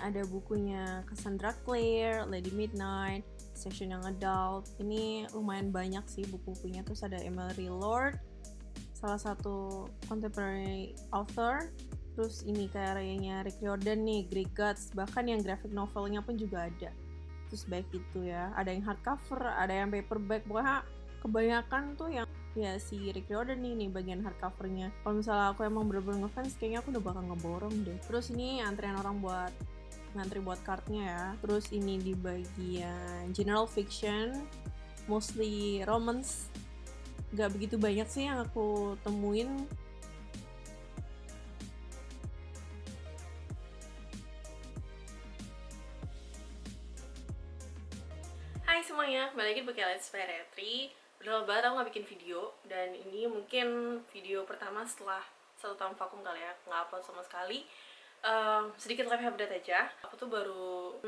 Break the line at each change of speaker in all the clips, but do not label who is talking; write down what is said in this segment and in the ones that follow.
ada bukunya Cassandra Clare, Lady Midnight, Section Young Adult. Ini lumayan banyak sih buku-bukunya. Terus ada Emery Lord, salah satu contemporary author. Terus ini karyanya Rick Riordan nih, Greek Gods. Bahkan yang graphic novelnya pun juga ada. Terus baik itu ya, ada yang hardcover, ada yang paperback. Pokoknya kebanyakan tuh yang ya si Rick Riordan nih bagian hardcovernya. Kalau misalnya aku emang bener-bener ngefans, kayaknya aku udah bakal ngeborong deh. Terus ini antrian orang buat ngantri buat kartnya ya. Terus ini di bagian general fiction, mostly romance. Gak begitu banyak sih yang aku temuin. Hai semuanya, kembali lagi di Let's Play Retri. Udah lama banget aku gak bikin video, dan ini mungkin video pertama setelah 1 tahun vakum kali ya, nggak upload sama sekali. Sedikit live update aja. Aku tuh baru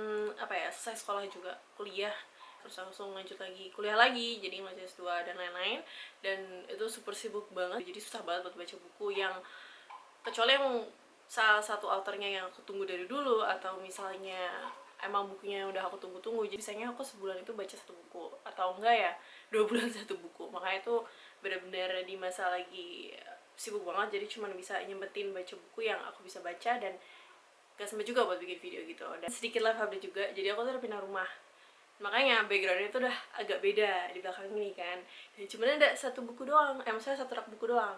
selesai sekolah juga, kuliah, terus langsung lanjut lagi kuliah lagi, jadi masih S2 dan lain-lain. Dan itu super sibuk banget, jadi susah banget buat baca buku yang, kecuali yang salah satu autornya yang aku tunggu dari dulu, atau misalnya emang bukunya udah aku tunggu-tunggu. Jadi biasanya aku sebulan itu baca 1 buku, atau enggak ya 2 bulan 1 buku. Makanya itu benar-benar di masa lagi sibuk banget, jadi cuma bisa nyempetin baca buku yang aku bisa baca, dan gak sempat juga buat bikin video gitu. Dan sedikit live update juga, jadi aku tuh udah pindah rumah, makanya backgroundnya itu udah agak beda di belakang ini kan. Dan cuma ada 1 buku doang, maksudnya 1 rak buku doang.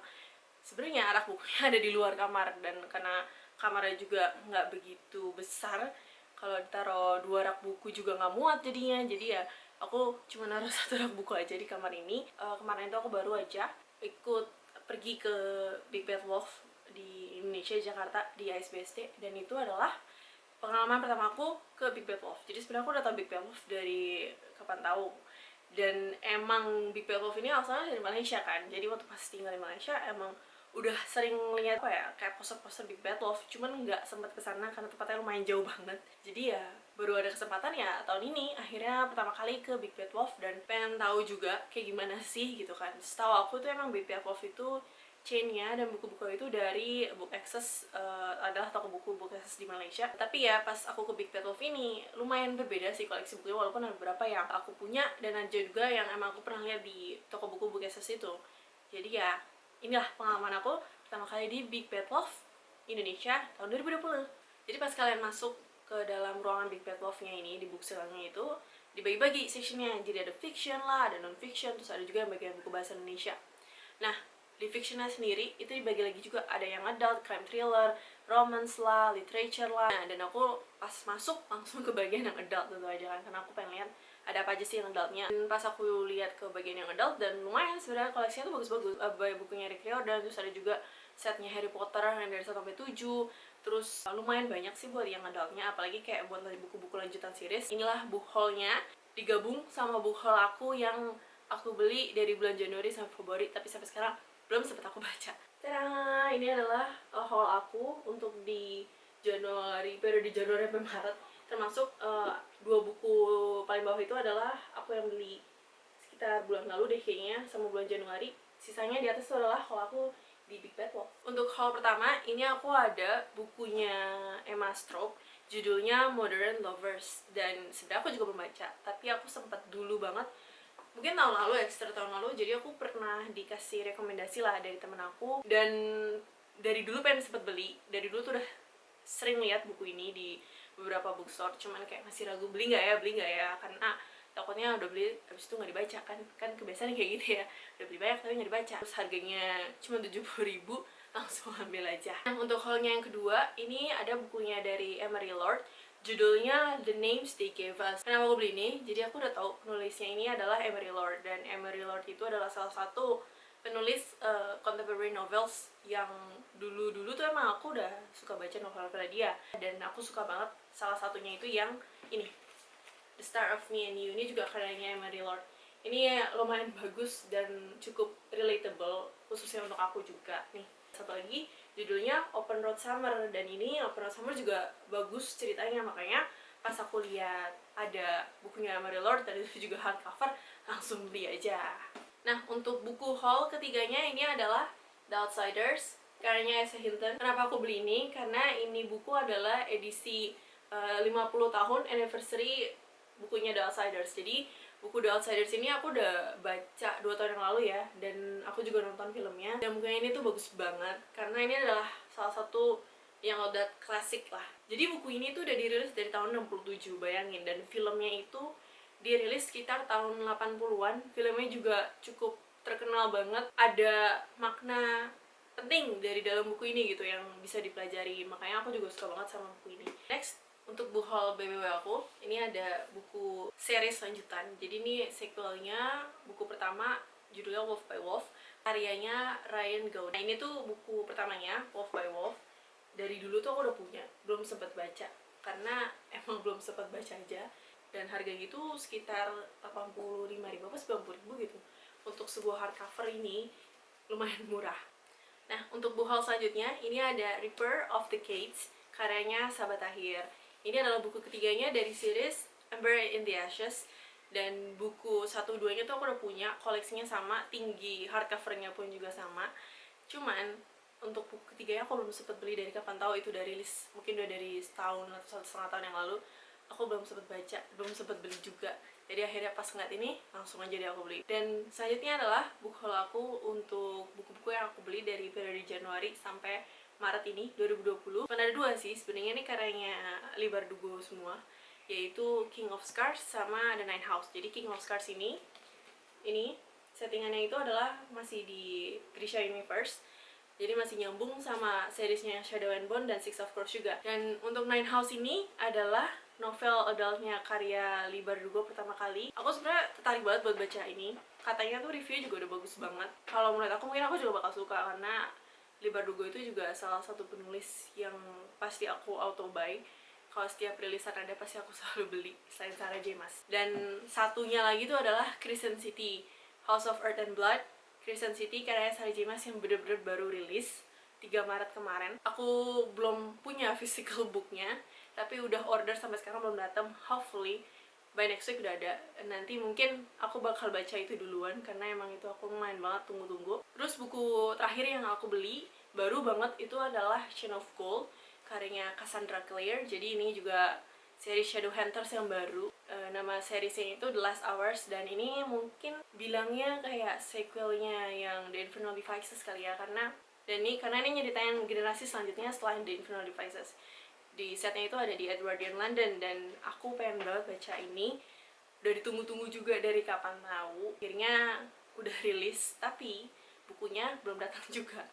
Sebenarnya rak bukunya ada di luar kamar, dan karena kamarnya juga nggak begitu besar, kalau ditaruh 2 rak buku juga nggak muat jadinya. Jadi ya aku cuma naruh 1 rak buku aja di kamar ini. Kemarin itu aku baru aja ikut pergi ke Big Bad Wolf di Indonesia, Jakarta, di ISBSD, dan itu adalah pengalaman pertama aku ke Big Bad Wolf. Jadi sebenarnya aku udah tau Big Bad Wolf dari kapan tahu, dan emang Big Bad Wolf ini asalnya dari Malaysia kan. Jadi waktu pas tinggal di Malaysia emang udah sering lihat kayak poster-poster Big Bad Wolf, cuman nggak sempat kesana karena tempatnya lumayan jauh banget. Jadi ya baru ada kesempatan ya tahun ini akhirnya pertama kali ke Big Bad Wolf, dan pengen tahu juga kayak gimana sih gitu kan. Setahu aku tuh emang Big Bad Wolf itu chainnya dan buku-buku itu dari Book Access, adalah toko buku Book Access di Malaysia. Tapi ya pas aku ke Big Bad Wolf ini lumayan berbeda sih koleksi bukunya, walaupun ada beberapa yang aku punya dan ada juga yang emang aku pernah lihat di toko buku Book Access itu. Jadi ya inilah pengalaman aku pertama kali di Big Bad Wolf Indonesia tahun 2020. Jadi pas kalian masuk ke dalam ruangan Big Bad Wolf-nya ini, di booksellernya itu dibagi-bagi sectionnya. Jadi ada fiction lah, ada non-fiction, terus ada juga yang bagian buku bahasa Indonesia. Nah, di fictionnya sendiri itu dibagi lagi juga, ada yang adult, crime thriller, romance lah, literature lah. Nah, dan aku pas masuk langsung ke bagian yang adult tentu aja kan, karena aku pengen lihat ada apa aja sih yang adultnya. Dan pas aku lihat ke bagian yang adult, dan lumayan sebenarnya koleksinya tuh bagus-bagus. Bukunya Rick Riordan, terus ada juga setnya Harry Potter yang dari 1 sampai 7. Terus lumayan banyak sih buat yang adultnya, apalagi kayak buat buku-buku lanjutan series. Inilah book haul-nya digabung sama book haul aku yang aku beli dari bulan Januari sampai Februari, tapi sampai sekarang belum sempat aku baca. Tada! Ini adalah haul aku untuk di periode Januari sampai Maret. Termasuk 2 buku paling bawah itu adalah aku yang beli sekitar bulan lalu deh kayaknya, sama bulan Januari. Sisanya di atas itu adalah haul aku di Big Bad Wolf. Untuk haul pertama, ini aku ada bukunya Emma Stroop, judulnya Modern Lovers. Dan sebenarnya aku juga belum baca, tapi aku sempat dulu banget, mungkin tahun lalu ya, sekitar tahun lalu, jadi aku pernah dikasih rekomendasi lah dari temen aku, dan dari dulu pengen sempet beli. Dari dulu tuh udah sering lihat buku ini di beberapa bookstore, cuman kayak masih ragu beli nggak ya, karena takutnya udah beli habis itu nggak dibaca kan kebiasaan kayak gitu ya, udah beli banyak tapi nggak dibaca, terus harganya cuma 70.000, langsung ambil aja. Nah, untuk haulnya yang kedua, ini ada bukunya dari Emery Lord, judulnya The Names They Gave Us. Kenapa aku beli ini? Jadi aku udah tahu penulisnya ini adalah Emery Lord, dan Emery Lord itu adalah salah satu penulis contemporary novels yang dulu tuh emang aku udah suka baca novel-novel dia, dan aku suka banget salah satunya itu yang ini, The Start of Me and You. Ini juga karyanya Emery Lord. Ini lumayan bagus dan cukup relatable, khususnya untuk aku juga. Nih, satu lagi judulnya Open Road Summer, dan ini Open Road Summer juga bagus ceritanya, makanya pas aku lihat ada bukunya Emery Lord dan itu juga hardcover, langsung beli aja. Nah, untuk buku haul ketiganya ini adalah The Outsiders, karyanya S.A. Hinton. Kenapa aku beli ini? Karena ini buku adalah edisi 50 tahun anniversary bukunya The Outsiders. Jadi buku The Outsiders ini aku udah baca 2 tahun yang lalu ya, dan aku juga nonton filmnya. Dan bukunya ini tuh bagus banget karena ini adalah salah satu yang udah klasik lah. Jadi buku ini tuh udah dirilis dari tahun 67, bayangin. Dan filmnya itu dirilis sekitar tahun 80-an. Filmnya juga cukup terkenal banget. Ada makna penting dari dalam buku ini gitu yang bisa dipelajari. Makanya aku juga suka banget sama buku ini. Next, untuk buku haul BBW aku, ini ada buku series lanjutan. Jadi ini sequelnya, buku pertama judulnya Wolf by Wolf, karyanya Ryan Gould. Nah ini tuh buku pertamanya, Wolf by Wolf. Dari dulu tuh aku udah punya, belum sempat baca karena emang belum sempat baca aja. Dan harganya itu sekitar 85.000 apa 90.000 gitu. Untuk sebuah hardcover ini lumayan murah. Nah, untuk buku haul selanjutnya, ini ada Reaper of the Gates, karyanya Sahabat Akhir. Ini adalah buku ketiganya dari series Ember in the Ashes. Dan buku 1-2-nya tuh aku udah punya, koleksinya sama, tinggi hardcovernya pun juga sama. Cuman untuk buku ketiganya aku belum sempat beli, dari kapan tahu itu udah rilis, mungkin udah dari setahun atau 1,5 tahun yang lalu. Aku belum sempat baca, belum sempat beli juga. Jadi akhirnya pas ngeliat ini langsung aja deh aku beli. Dan selanjutnya adalah buku haul aku untuk buku-buku yang aku beli dari periode Januari sampai Maret ini 2020. Ada 2 sih sebenarnya, ini karyanya Leigh Bardugo semua, yaitu King of Scars sama The Nine House. Jadi King of Scars ini settingannya itu adalah masih di Grisha Universe. Jadi masih nyambung sama seriesnya Shadow and Bone dan Six of Crows juga. Dan untuk Nine House ini adalah novel adultnya karya Leigh Bardugo pertama kali. Aku sebenarnya tertarik banget buat baca ini. Katanya tuh reviewnya juga udah bagus banget. Kalau menurut aku mungkin aku juga bakal suka karena Leigh Bardugo itu juga salah satu penulis yang pasti aku auto buy. Kalau setiap rilisan ada pasti aku selalu beli, selain Sarah J. Maas. Dan satunya lagi tuh adalah Crescent City, House of Earth and Blood. Crescent City karya Sarah J. Maas yang bener-bener baru rilis 3 Maret kemarin. Aku belum punya physical booknya, tapi udah order sampai sekarang belum datang. Hopefully by next week udah ada. Nanti mungkin aku bakal baca itu duluan karena emang itu aku lumayan banget tunggu-tunggu. Terus buku terakhir yang aku beli baru banget itu adalah Chain of Gold karyanya Cassandra Clare. Jadi ini juga seri Shadowhunters yang baru. Nama seriesnya itu The Last Hours, dan ini mungkin bilangnya kayak sequelnya yang The Infernal Devices kali ya, karena ini nyeritain generasi selanjutnya setelah The Infernal Devices. Di setnya itu ada di Edwardian London, dan aku pengen banget baca ini. Udah ditunggu-tunggu juga dari kapan tahu. Akhirnya udah rilis, tapi bukunya belum datang juga.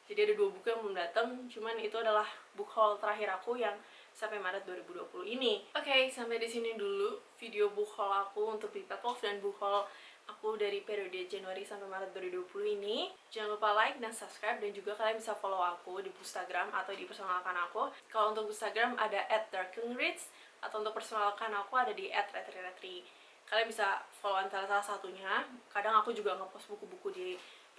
Jadi ada 2 buku yang belum datang, cuman itu adalah book haul terakhir aku yang sampai Maret 2020 ini. Oke, sampai di sini dulu video book haul aku untuk Big Bad Wolf dan book haul aku dari periode Januari sampai Maret 2020 ini. Jangan lupa like dan subscribe, dan juga kalian bisa follow aku di Instagram atau di personal account aku. Kalau untuk Instagram ada @darkingreads, atau untuk personal account aku ada di @retri. Kalian bisa follow antara salah satunya. Kadang aku juga ngepost buku-buku di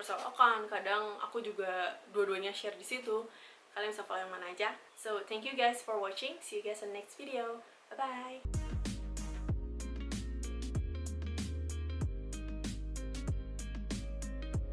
personal account, kadang aku juga dua-duanya share di situ. Kalian bisa follow yang mana aja. So thank you guys for watching. See you guys in the next video. Bye bye.